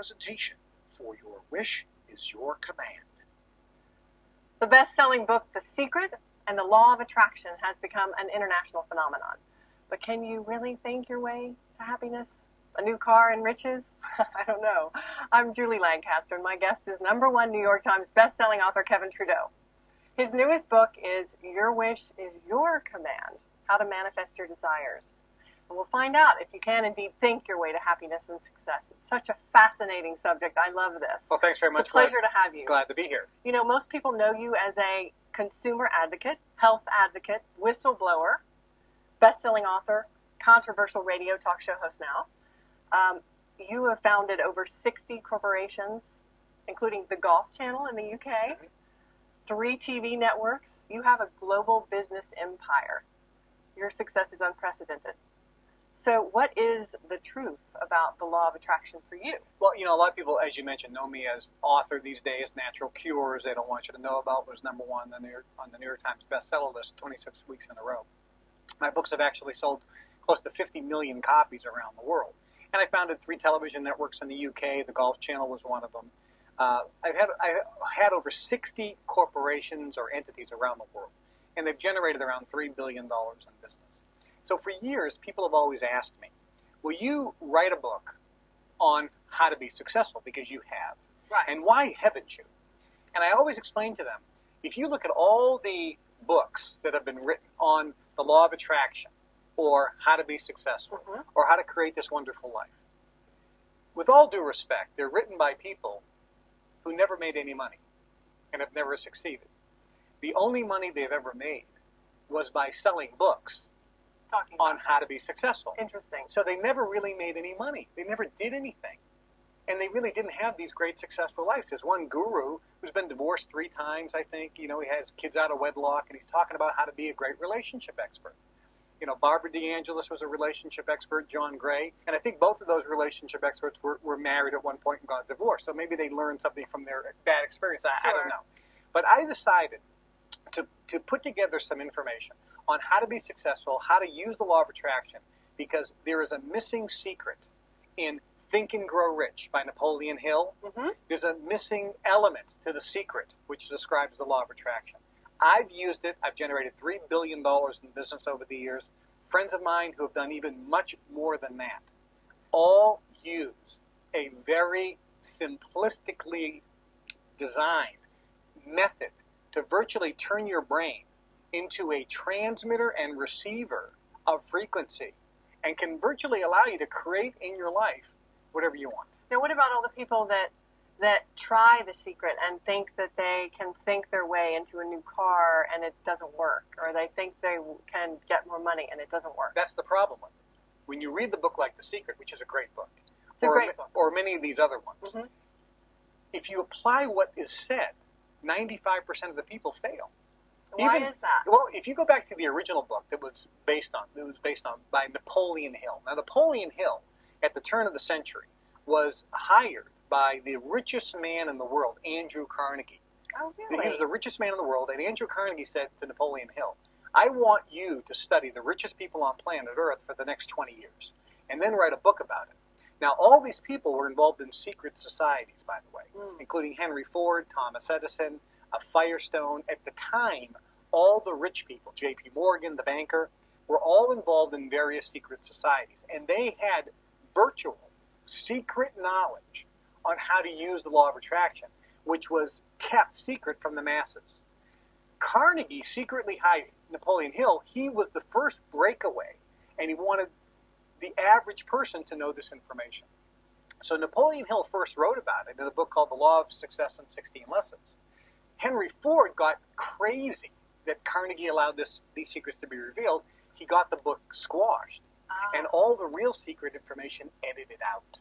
presentation, For Your Wish is Your Command. The best-selling book, The Secret and the Law of Attraction, has become an international phenomenon. But can you really think your way to happiness? A new car and riches? I don't know. I'm Julie Lancaster, and my guest is #1 New York Times best-selling author Kevin Trudeau. His newest book is Your Wish is Your Command, How to Manifest Your Desires. And we'll find out if you can indeed think your way to happiness and success. It's such a fascinating subject. I love this. Well, thanks very much. It's a pleasure to have you. Glad to be here. You know, most people know you as a consumer advocate, health advocate, whistleblower, best-selling author, controversial radio talk show host now. You have founded over 60 corporations, including the Golf Channel in the UK, 3 TV networks. You have a global business empire. Your success is unprecedented. So what is the truth about the law of attraction for you? Well, you know, a lot of people, as you mentioned, know me as author these days. Natural Cures, they don't want you to know about, was #1 on the New York Times bestseller list 26 weeks in a row. My books have actually sold close to 50 million copies around the world. And I founded 3 television networks in the UK. The Golf Channel was one of them. I've had over 60 corporations or entities around the world, and they've generated around $3 billion in business. So for years, people have always asked me, will you write a book on how to be successful? Because you have. Right. And why haven't you? And I always explain to them, if you look at all the books that have been written on the law of attraction, or how to be successful, or how to create this wonderful life, with all due respect, they're written by people who never made any money and have never succeeded. The only money they've ever made was by selling books on how to be successful. Interesting. So they never really made any money. They never did anything. And they really didn't have these great successful lives. There's one guru who's been divorced 3 times, I think. You know, he has kids out of wedlock, and he's talking about how to be a great relationship expert. You know, Barbara DeAngelis was a relationship expert, John Gray, and I think both of those relationship experts were married at one point and got divorced. So maybe they learned something from their bad experience. I don't know. But I decided to put together some information on how to be successful, how to use the law of attraction, because there is a missing secret in Think and Grow Rich by Napoleon Hill. There's a missing element to The Secret, which describes the law of attraction. I've used it. I've generated $3 billion in business over the years. Friends of mine who have done even much more than that all use a very simplistically designed method to virtually turn your brain into a transmitter and receiver of frequency, and can virtually allow you to create in your life whatever you want. Now, what about all the people that try The Secret and think that they can think their way into a new car and it doesn't work, or they think they can get more money and it doesn't work? That's the problem with it. When you read the book like The Secret, which is a great book, it's a great book, or many of these other ones, if you apply what is said, 95% of the people fail. Why is that? Well, if you go back to the original book that was based on by Napoleon Hill. Now, Napoleon Hill, at the turn of the century, was hired by the richest man in the world, Andrew Carnegie. Oh, really? He was the richest man in the world, and Andrew Carnegie said to Napoleon Hill, I want you to study the richest people on planet Earth for the next 20 years, and then write a book about it. Now, all these people were involved in secret societies, by the way, including Henry Ford, Thomas Edison, Firestone. At the time, all the rich people, J.P. Morgan, the banker, were all involved in various secret societies, and they had virtual secret knowledge on how to use the law of attraction, which was kept secret from the masses. Carnegie secretly hired Napoleon Hill. He was the first breakaway, and he wanted the average person to know this information. So Napoleon Hill first wrote about it in a book called The Law of Success in 16 Lessons. Henry Ford got crazy that Carnegie allowed these secrets to be revealed. He got the book squashed, and all the real secret information edited out.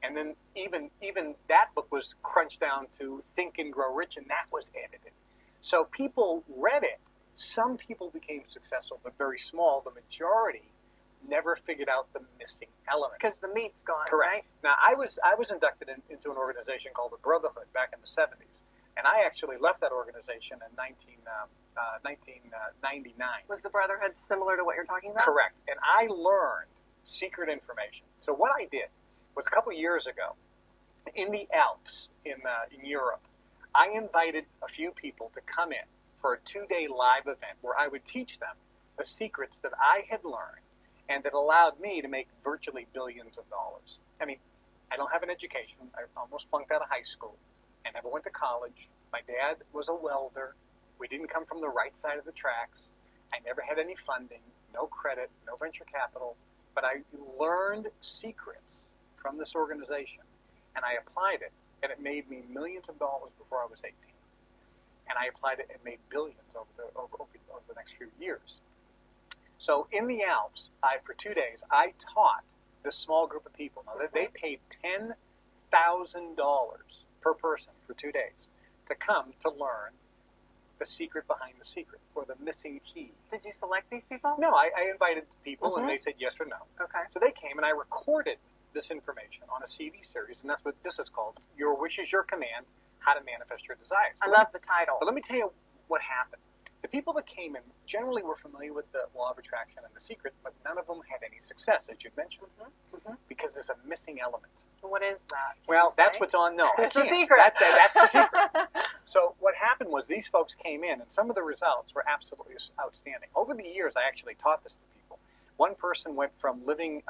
And then even that book was crunched down to Think and Grow Rich, and that was edited. So people read it. Some people became successful, but very small. The majority never figured out the missing elements. Because the meat's gone, Correct. Right? Now, I was inducted into an organization called the Brotherhood back in the 70s. And I actually left that organization in 1999. Was the Brotherhood similar to what you're talking about? Correct. And I learned secret information. So what I did was a couple of years ago, in the Alps in Europe, I invited a few people to come in for a 2-day live event where I would teach them the secrets that I had learned and that allowed me to make virtually billions of dollars. I mean, I don't have an education. I almost flunked out of high school. I never went to college. My dad was a welder. We didn't come from the right side of the tracks. I never had any funding, no credit, no venture capital. But I learned secrets from this organization, and I applied it, and it made me millions of dollars before I was 18. And I applied it and made billions over the next few years. So in the Alps, for 2 days, I taught this small group of people. Now, they paid $10,000 per person for 2 days to come to learn the secret behind the secret, or the missing key. Did you select these people? No, I invited people, and they said yes or no. Okay. So they came, and I recorded this information on a CD series, and that's what this is called, Your Wish is Your Command, How to Manifest Your Desires. I love the title. But let me tell you what happened. The people that came in generally were familiar with the law of attraction and the secret, but none of them had any success, as you mentioned, because there's a missing element. What is that? Well, that's what's on. No, it's I the can't. secret. That's the secret. So what happened was these folks came in, and some of the results were absolutely outstanding. Over the years, I actually taught this to people. One person went from living,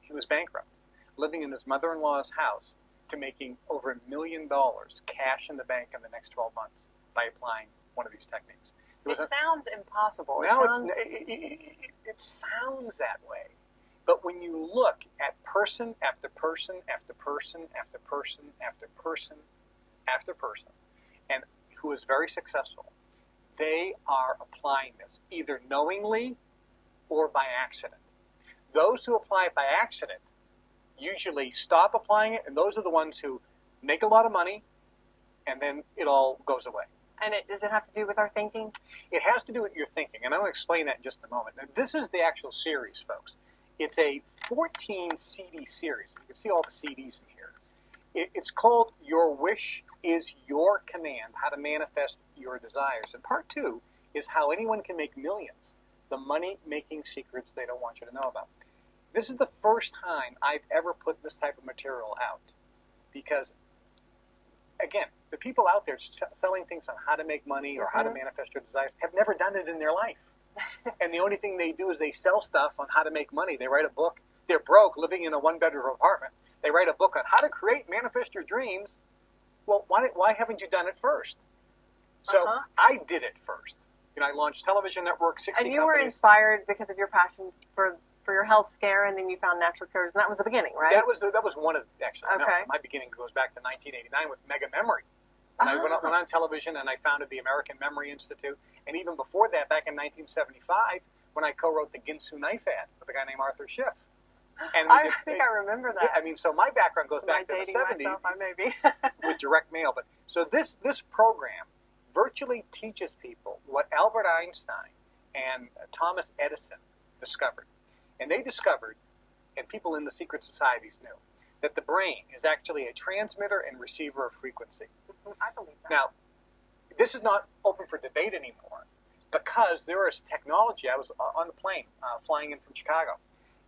he was bankrupt, living in his mother-in-law's house, to making over $1 million cash in the bank in the next 12 months by applying one of these techniques. It sounds impossible. It sounds that way. But when you look at person after person after person after person after person after person, and who is very successful, they are applying this either knowingly or by accident. Those who apply it by accident usually stop applying it, and those are the ones who make a lot of money, and then it all goes away. And does it have to do with our thinking? It has to do with your thinking, and I'll explain that in just a moment. Now, this is the actual series, folks. It's a 14 CD series. You can see all the CDs in here. It's called Your Wish is Your Command, How to Manifest Your Desires. And part 2 is how anyone can make millions, the money-making secrets they don't want you to know about. This is the first time I've ever put this type of material out because, again, the people out there selling things on how to make money or how to manifest your desires have never done it in their life. And the only thing they do is they sell stuff on how to make money. They write a book. They're broke, living in a one-bedroom apartment. They write a book on how to create, manifest your dreams. Well, why haven't you done it first? So I did it first. I launched television network, 60 companies. And you companies. were inspired because of your passion for your health scare, and then you found natural cures, and that was the beginning, right? That was one of, actually. Okay. No, my beginning goes back to 1989 with Mega Memory. And I went on television, and I founded the American Memory Institute. And even before that, back in 1975, when I co-wrote the Ginsu knife ad with a guy named Arthur Schiff. And I think I remember that. Yeah, so my background goes back to the 70s myself, I may be. with direct mail. But so this program virtually teaches people what Albert Einstein and Thomas Edison discovered. And they discovered, and people in the secret societies knew, that the brain is actually a transmitter and receiver of frequency. I believe that. Now, this is not open for debate anymore because there is technology. I was on the plane flying in from Chicago,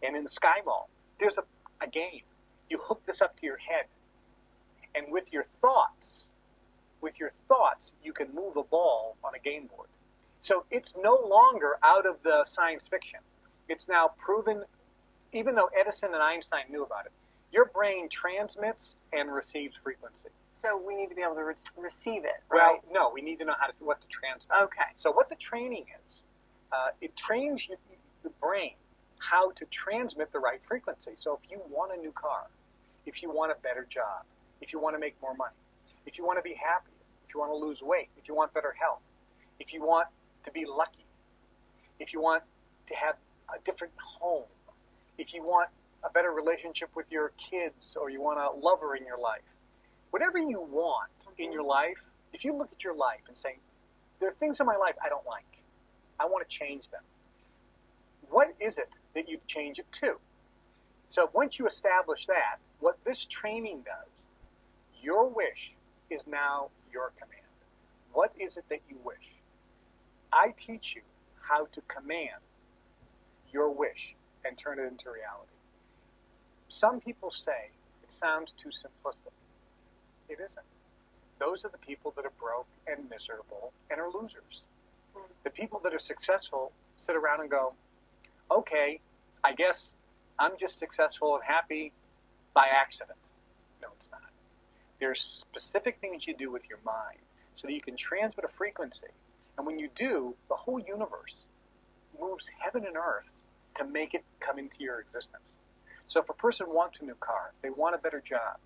and in the Sky Mall, there's a game. You hook this up to your head, and with your thoughts, you can move a ball on a game board. So it's no longer out of the science fiction. It's now proven, even though Edison and Einstein knew about it, your brain transmits and receives frequency. So we need to be able to receive it, Well, right? no, we need to know what to transmit. Okay. So what the training is, it trains the brain how to transmit the right frequency. So if you want a new car, if you want a better job, if you want to make more money, if you want to be happy, if you want to lose weight, if you want better health, if you want to be lucky, if you want to have a different home, if you want a better relationship with your kids, or you want a lover in your life, whatever you want in your life, if you look at your life and say, there are things in my life I don't like, I want to change them, what is it that you change it to? So once you establish that, what this training does, your wish is now your command. What is it that you wish? I teach you how to command your wish and turn it into reality. Some people say It sounds too simplistic. It isn't. Those are the people that are broke and miserable and are losers. The people that are successful sit around and go, okay, I guess I'm just successful and happy by accident. No, it's not. There's specific things you do with your mind so that you can transmit a frequency. And when you do, the whole universe moves heaven and earth to make it come into your existence. So if a person wants a new car, if they want a better job,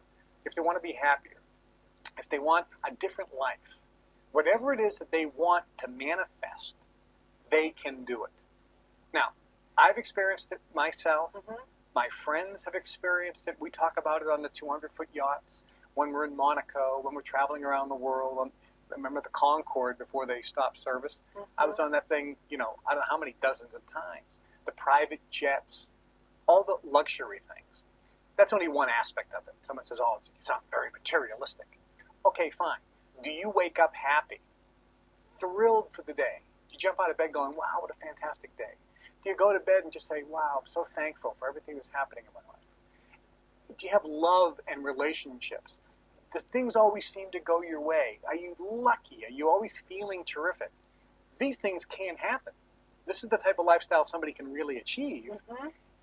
if they want to be happier, if they want a different life, whatever it is that they want to manifest, they can do it. Now, I've experienced it myself. My friends have experienced it. We talk about it on the 200-foot yachts when we're in Monaco, when we're traveling around the world. Remember the Concorde before they stopped service? I was on that thing, I don't know how many dozens of times. The private jets, all the luxury things. That's only one aspect of it. Someone says, oh, it's not very materialistic. Okay, fine. Do you wake up happy, thrilled for the day? Do you jump out of bed going, wow, what a fantastic day? Do you go to bed and just say, wow, I'm so thankful for everything that's happening in my life? Do you have love and relationships? Does things always seem to go your way? Are you lucky? Are you always feeling terrific? These things can happen. This is the type of lifestyle somebody can really achieve,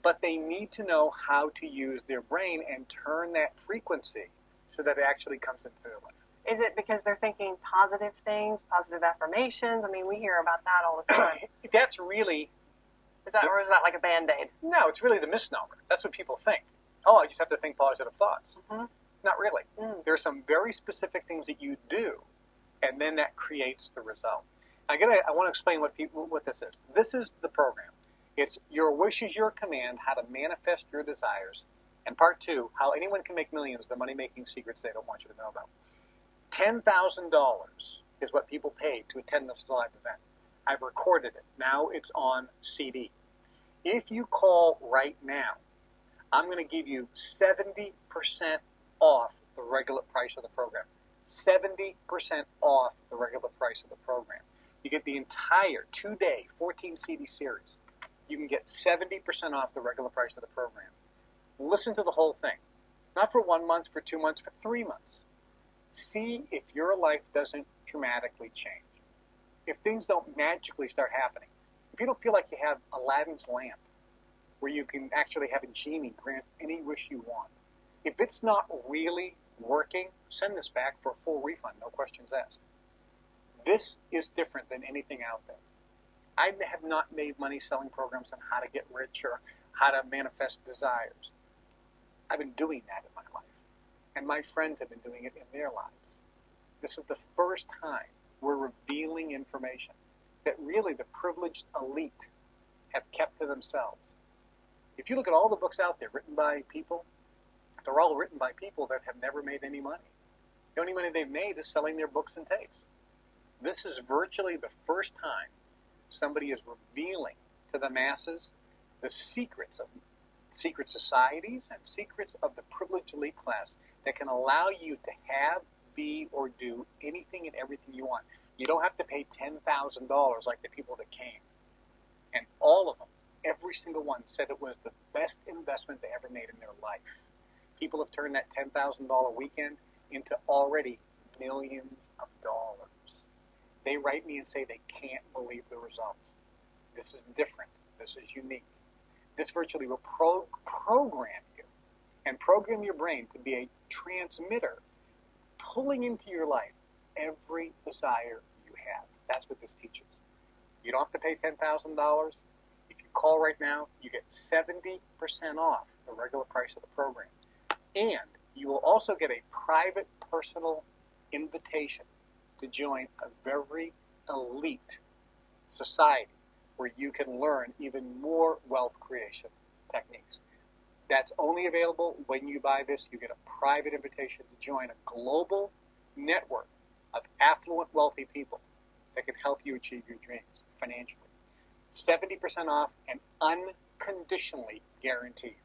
but they need to know how to use their brain and turn that frequency so that it actually comes into their life. Is it because they're thinking positive things, positive affirmations? I mean, we hear about that all the time. That's really... Or is that like a Band-Aid? No, it's really the misnomer. That's what people think. Oh, I just have to think positive thoughts. Not really. There are some very specific things that you do, and then that creates the result. I want to explain what this is. This is the program. It's Your Wish is Your Command, how to manifest your desires. And part 2, how anyone can make millions, the money-making secrets they don't want you to know about. $10,000 is what people pay to attend this live event. I've recorded it. Now it's on CD. If you call right now, I'm going to give you 70% off the regular price of the program. 70% off the regular price of the program. You get the entire 2-day 14 CD series. You can get 70% off the regular price of the program. Listen to the whole thing. Not for 1 month, for 2 months, for 3 months. See if your life doesn't dramatically change. If things don't magically start happening. If you don't feel like you have Aladdin's lamp, where you can actually have a genie grant any wish you want. If it's not really working, send this back for a full refund, no questions asked. This is different than anything out there. I have not made money selling programs on how to get rich or how to manifest desires. I've been doing that in my life. And my friends have been doing it in their lives. This is the first time we're revealing information that really the privileged elite have kept to themselves. If you look at all the books out there written by people, they're all written by people that have never made any money. The only money they've made is selling their books and tapes. This is virtually the first time somebody is revealing to the masses the secrets of secret societies and secrets of the privileged elite class that can allow you to have, be, or do anything and everything you want. You don't have to pay $10,000 like the people that came. And all of them, every single one, said it was the best investment they ever made in their life. People have turned that $10,000 weekend into already millions of dollars. They write me and say they can't believe the results. This is different. This is unique. This virtually will program you and program your brain to be a transmitter, pulling into your life every desire you have. That's what this teaches. You don't have to pay $10,000. If you call right now, you get 70% off the regular price of the program. And you will also get a private, personal invitation to join a very elite society where you can learn even more wealth creation techniques. That's only available when you buy this. You get a private invitation to join a global network of affluent, wealthy people that can help you achieve your dreams financially. 70% off and unconditionally guaranteed.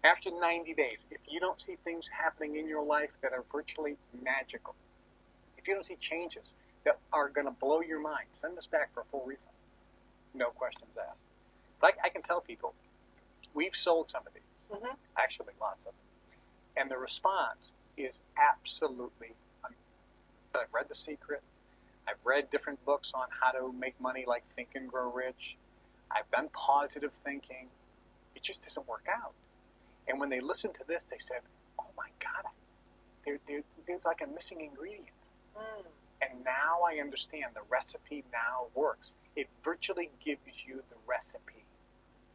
After 90 days, if you don't see things happening in your life that are virtually magical, if you don't see changes that are going to blow your mind, send this back for a full refund. No questions asked. Like I can tell people, we've sold some of these. Actually, lots of them. And the response is absolutely unbelievable. I've read The Secret. I've read different books on how to make money, like Think and Grow Rich. I've done positive thinking. It just doesn't work out. And when they listened to this, they said, oh my God, there's like a missing ingredient. And now I understand the recipe now works. It virtually gives you the recipe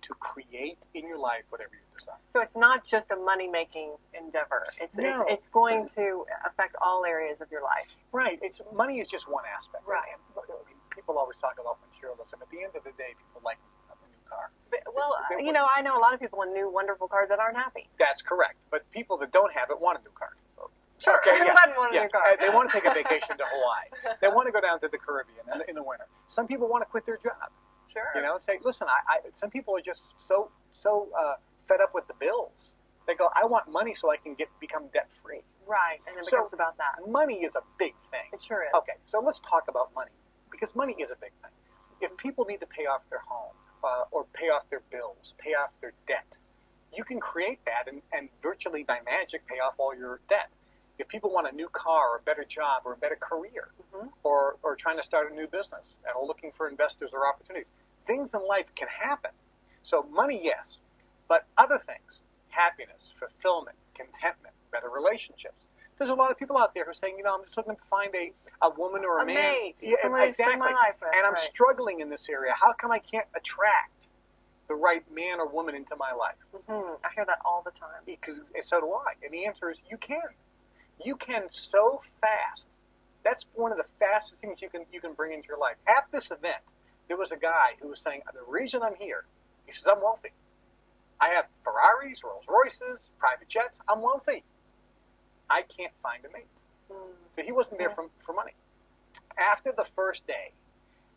to create in your life whatever you decide. So it's not just a money-making endeavor. It's going to affect all areas of your life. Right. Money is just one aspect. Right. And people always talk about materialism. At the end of the day, people like a new car. Well, I know a lot of people in new, wonderful cars that aren't happy. That's correct. But people that don't have it want a new car. Sure. Okay, yeah. Want a new car. They want to take a vacation to Hawaii. They want to go down to the Caribbean in the winter. Some people want to quit their job. Sure. And say, listen, some people are just so fed up with the bills. They go, I want money so I can become debt free. Right, and it becomes about that. Money is a big thing. It sure is. Okay, so let's talk about money, because money is a big thing. If people need to pay off their home or pay off their bills, pay off their debt, you can create that and virtually by magic pay off all your debt. If people want a new car or a better job or a better career, or trying to start a new business and are looking for investors or opportunities, things in life can happen. So money, yes, but other things, happiness, fulfillment, contentment, better relationships. There's a lot of people out there who are saying, I'm just looking to find a woman or a man. Mate, yeah, somebody exactly. to spend my life with. And I'm struggling in this area. How come I can't attract the right man or woman into my life? I hear that all the time. Because so do I. And the answer is you can. You can so fast. That's one of the fastest things you can bring into your life. At this event, there was a guy who was saying, the reason I'm here, he says, I'm wealthy. I have Ferraris, Rolls Royces, private jets. I'm wealthy. I can't find a mate. So he wasn't there for money. After the first day,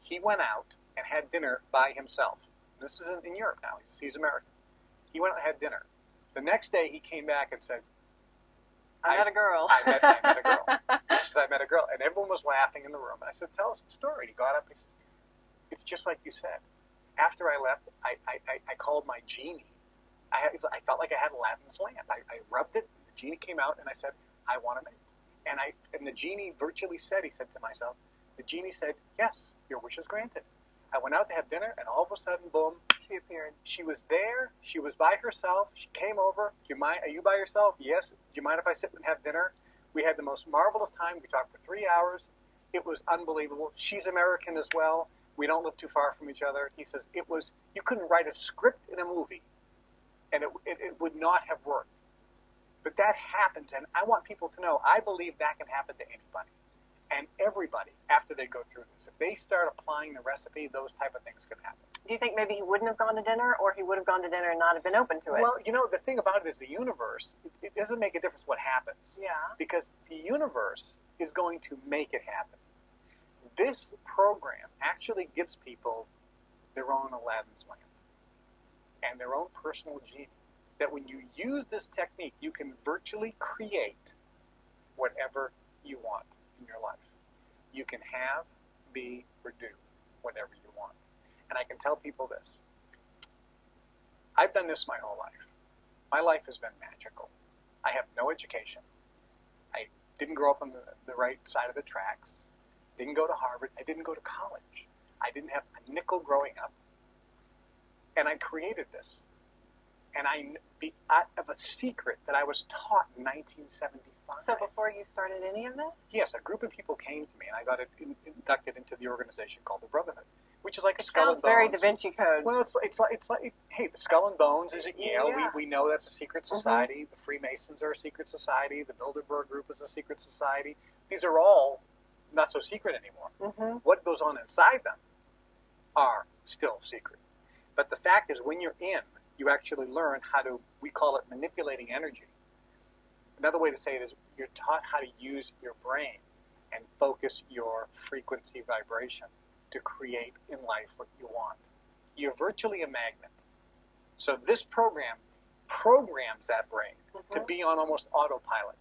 he went out and had dinner by himself. This is in Europe now. He's American. He went out and had dinner. The next day, he came back and said, I met a girl. I met a girl. He says, I met a girl. And everyone was laughing in the room. And I said, tell us the story. He got up. He says, it's just like you said. After I left, I called my genie. I felt like I had Aladdin's lamp. I rubbed it. The genie came out, and I said, I want a mate. And the genie virtually said, the genie said, yes, your wish is granted. I went out to have dinner, and all of a sudden, boom, she appeared. She was there. She was by herself. She came over. Are you by yourself? Yes. Do you mind if I sit and have dinner? We had the most marvelous time. We talked for 3 hours. It was unbelievable. She's American as well. We don't live too far from each other. He says you couldn't write a script in a movie, and it would not have worked. But that happens, and I want people to know, I believe that can happen to anybody. And everybody, after they go through this, if they start applying the recipe, those type of things can happen. Do you think maybe he wouldn't have gone to dinner, or he would have gone to dinner and not have been open to it? Well, the thing about it is the universe, it doesn't make a difference what happens. Yeah. Because the universe is going to make it happen. This program actually gives people their own Aladdin's lamp and their own personal genie. That when you use this technique, you can virtually create whatever you want in your life. You can have, be, or do whatever you want. And I can tell people this. I've done this my whole life. My life has been magical. I have no education. I didn't grow up on the right side of the tracks. Didn't go to Harvard. I didn't go to college. I didn't have a nickel growing up. And I created this. And I have a secret that I was taught in 1975. So before you started any of this? Yes, a group of people came to me, and I got inducted into the organization called the Brotherhood, which is like a Skull and Bones. Sounds very Da Vinci Code. Well, it's like hey, the Skull and Bones is at Yale. Yeah. We know that's a secret society. The Freemasons are a secret society. The Bilderberg Group is a secret society. These are all not so secret anymore. What goes on inside them are still secret. But the fact is, when you're in, you actually learn how to, we call it manipulating energy. Another way to say it is you're taught how to use your brain and focus your frequency vibration to create in life what you want. You're virtually a magnet. So this program programs that brain to be on almost autopilot.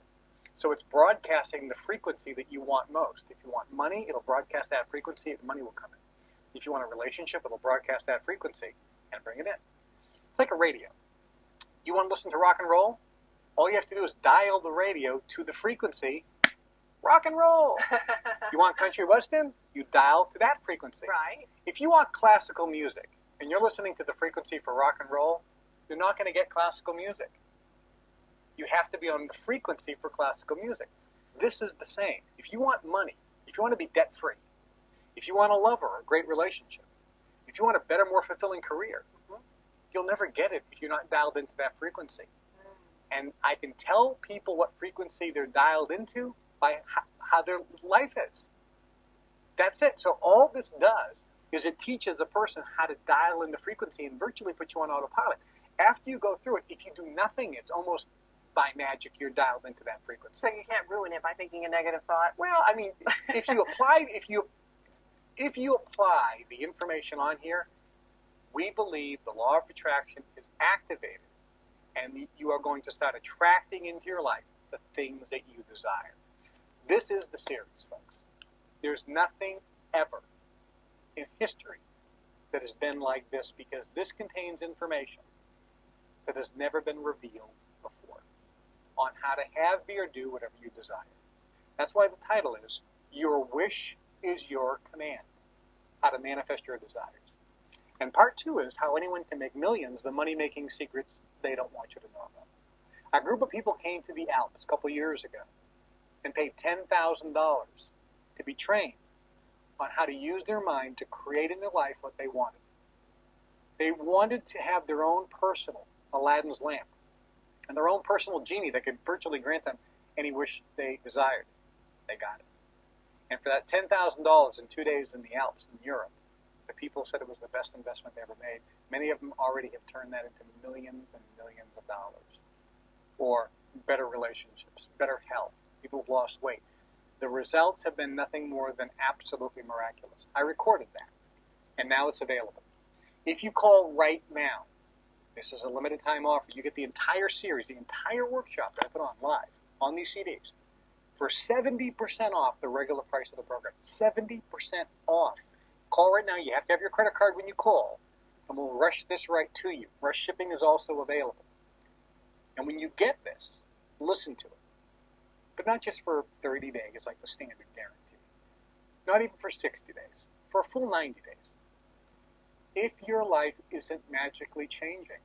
So it's broadcasting the frequency that you want most. If you want money, it'll broadcast that frequency and money will come in. If you want a relationship, it'll broadcast that frequency and bring it in. It's like a radio. You want to listen to rock and roll? All you have to do is dial the radio to the frequency, rock and roll. You want country western? You dial to that frequency. Right. If you want classical music and you're listening to the frequency for rock and roll, you're not going to get classical music. You have to be on the frequency for classical music. This is the same. If you want money, if you want to be debt-free, if you want a lover or a great relationship, if you want a better, more fulfilling career, you'll never get it if you're not dialed into that frequency. And I can tell people what frequency they're dialed into by how their life is. That's it. So all this does is it teaches a person how to dial in the frequency and virtually put you on autopilot. After you go through it, if you do nothing, it's almost by magic you're dialed into that frequency. So you can't ruin it by thinking a negative thought? Well, I mean, if you apply the information on here, we believe the law of attraction is activated, and you are going to start attracting into your life the things that you desire. This is the series, folks. There's nothing ever in history that has been like this, because this contains information that has never been revealed before on how to have, be, or do whatever you desire. That's why the title is Your Wish is Your Command, how to manifest your desires. And part 2 is how anyone can make millions, the money-making secrets they don't want you to know about. A group of people came to the Alps a couple years ago and paid $10,000 to be trained on how to use their mind to create in their life what they wanted. They wanted to have their own personal Aladdin's lamp and their own personal genie that could virtually grant them any wish they desired. They got it. And for that $10,000 in 2 days in the Alps in Europe, the people said it was the best investment they ever made. Many of them already have turned that into millions and millions of dollars. Or better relationships, better health. People have lost weight. The results have been nothing more than absolutely miraculous. I recorded that, and now it's available. If you call right now, this is a limited time offer. You get the entire series, the entire workshop that I put on live on these CDs for 70% off the regular price of the program. 70% off. Call right now. You have to have your credit card when you call, and we'll rush this right to you. Rush shipping is also available. And when you get this, listen to it. But not just for 30 days like the standard guarantee. Not even for 60 days. For a full 90 days. If your life isn't magically changing,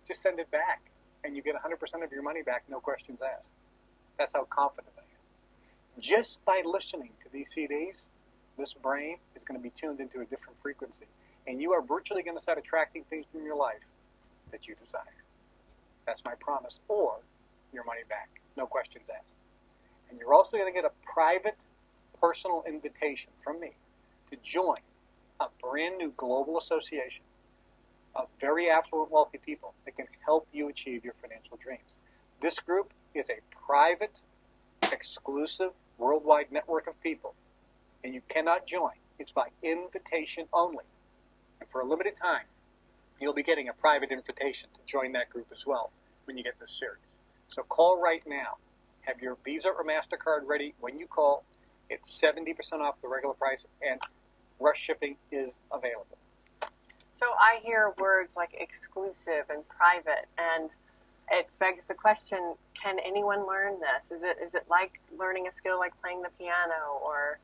just send it back, and you get 100% of your money back, no questions asked. That's how confident I am. Just by listening to these CDs, this brain is going to be tuned into a different frequency, and you are virtually going to start attracting things from your life that you desire. That's my promise, or your money back, no questions asked. And you're also going to get a private, personal invitation from me to join a brand new global association of very affluent, wealthy people that can help you achieve your financial dreams. This group is a private, exclusive, worldwide network of people, and you cannot join. It's by invitation only. And for a limited time, you'll be getting a private invitation to join that group as well when you get this series. So call right now. Have your Visa or MasterCard ready when you call. It's 70% off the regular price, and rush shipping is available. So I hear words like exclusive and private, and it begs the question, can anyone learn this? Is it like learning a skill like playing the piano or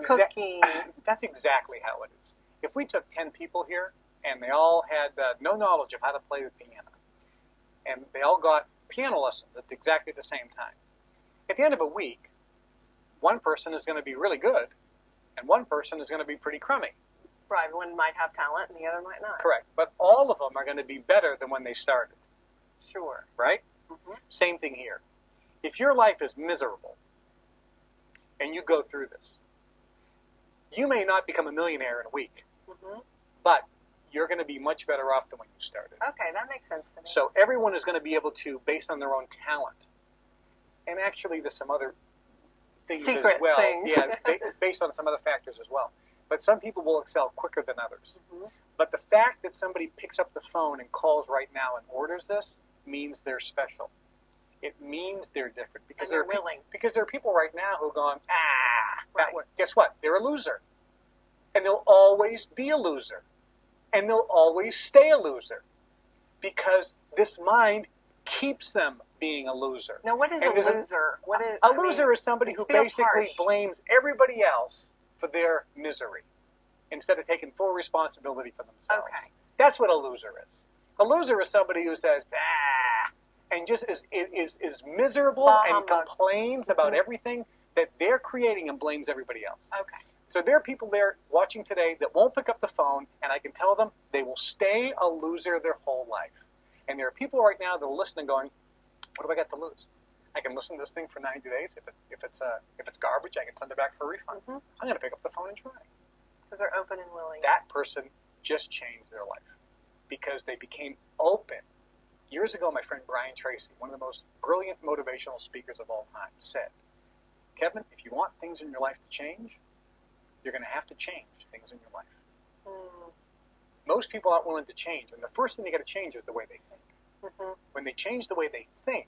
cooking? That's exactly how it is. If we took 10 people here and they all had no knowledge of how to play the piano, and they all got piano lessons at exactly the same time, at the end of a week, one person is going to be really good and one person is going to be pretty crummy. Right, one might have talent and the other might not. Correct. But all of them are going to be better than when they started. Sure. Right? Mm-hmm. Same thing here. If your life is miserable and you go through this, you may not become a millionaire in a week, but you're going to be much better off than when you started. Okay, that makes sense to me. So everyone is going to be able to, based on their own talent, and actually there's some other things Secret as well. Things. Yeah, based on some other factors as well. But some people will excel quicker than others. But the fact that somebody picks up the phone and calls right now and orders this means they're special. It means they're different. Because they're willing. Because there are people right now who are going, that Right. one. Guess what? They're a loser. And they'll always be a loser. And they'll always stay a loser. Because this mind keeps them being a loser. Now, what is And a there's loser? What is a loser is somebody it who feels basically harsh. blames everybody else for their misery instead of taking full responsibility for themselves. Okay. That's what a loser is. A loser is somebody who says, and just is miserable Bah and humbug. complains about everything that they're creating and blames everybody else. Okay. So there are people there watching today that won't pick up the phone, and I can tell them they will stay a loser their whole life. And there are people right now that are listening going, what do I got to lose? I can listen to this thing for 90 days. If it's garbage, I can send it back for a refund. Mm-hmm. I'm going to pick up the phone and try. Because they're open and willing. That person just changed their life because they became open. Years ago, my friend Brian Tracy, one of the most brilliant motivational speakers of all time, said, Kevin, if you want things in your life to change, you're going to have to change things in your life. Mm. Most people aren't willing to change, and the first thing they got to change is the way they think. Mm-hmm. When they change the way they think,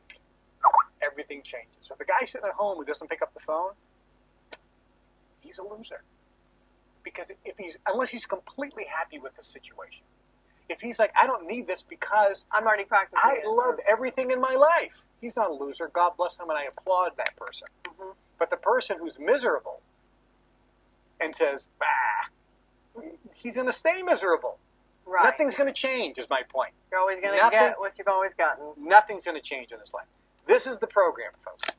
everything changes. So the guy sitting at home who doesn't pick up the phone, he's a loser. Because unless he's completely happy with the situation. If he's like, I don't need this because I'm already practicing I it. love everything in my life. He's not a loser. God bless him, and I applaud that person. Mm-hmm. But the person who's miserable and says, he's going to stay miserable. Right. Nothing's going to change, is my point. You're always going to Nothing- get what you've always gotten. Nothing's going to change in this life. This is the program, folks.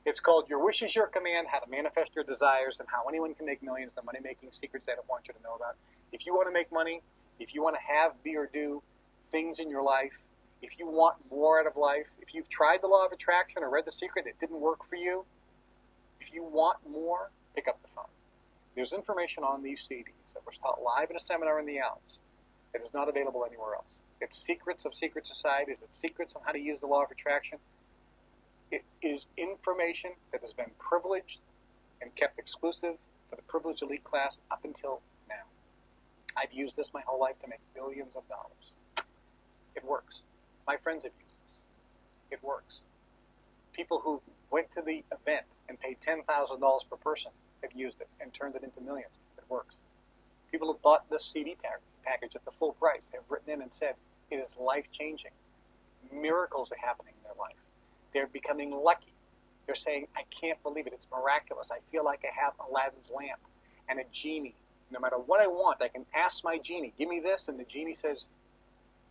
It's called Your Wish is Your Command, How to Manifest Your Desires, and How Anyone Can Make Millions, the money-making secrets they don't want you to know about. If you want to make money, if you want to have, be, or do things in your life, if you want more out of life, if you've tried the law of attraction or read The Secret, it didn't work for you, if you want more, pick up the phone. There's information on these CDs that was taught live in a seminar in the Alps that is not available anywhere else. It's Secrets of Secret Societies. It's Secrets on how to use the law of attraction. It is information that has been privileged and kept exclusive for the privileged elite class up until now. I've used this my whole life to make billions of dollars. It works. My friends have used this. It works. People who went to the event and paid $10,000 per person have used it and turned it into millions. It works. People who bought this CD package at the full price have written in and said it is life-changing. Miracles are happening in their life. They're becoming lucky. They're saying, I can't believe it. It's miraculous. I feel like I have Aladdin's lamp and a genie. No matter what I want, I can ask my genie, give me this, and the genie says,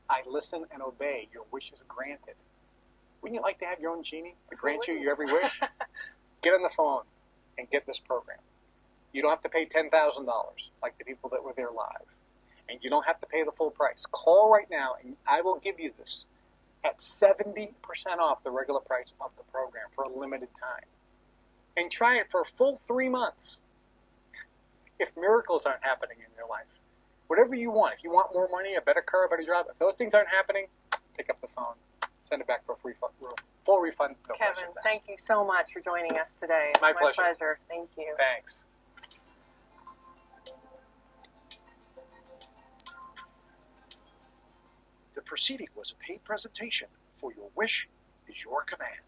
I listen and obey. Your wish is granted. Wouldn't you like to have your own genie to grant you your every wish? Get on the phone and get this program. You don't have to pay $10,000 like the people that were there live. And you don't have to pay the full price. Call right now, and I will give you this at 70% off the regular price of the program for a limited time. And try it for a full 3 months. If miracles aren't happening in your life, whatever you want, if you want more money, a better car, a better job, if those things aren't happening, pick up the phone, send it back for a full refund. No Kevin, questions asked. thank you so much for joining us today. My It's pleasure. pleasure. Thank you. Thanks. The proceeding was a paid presentation for Your Wish is Your Command.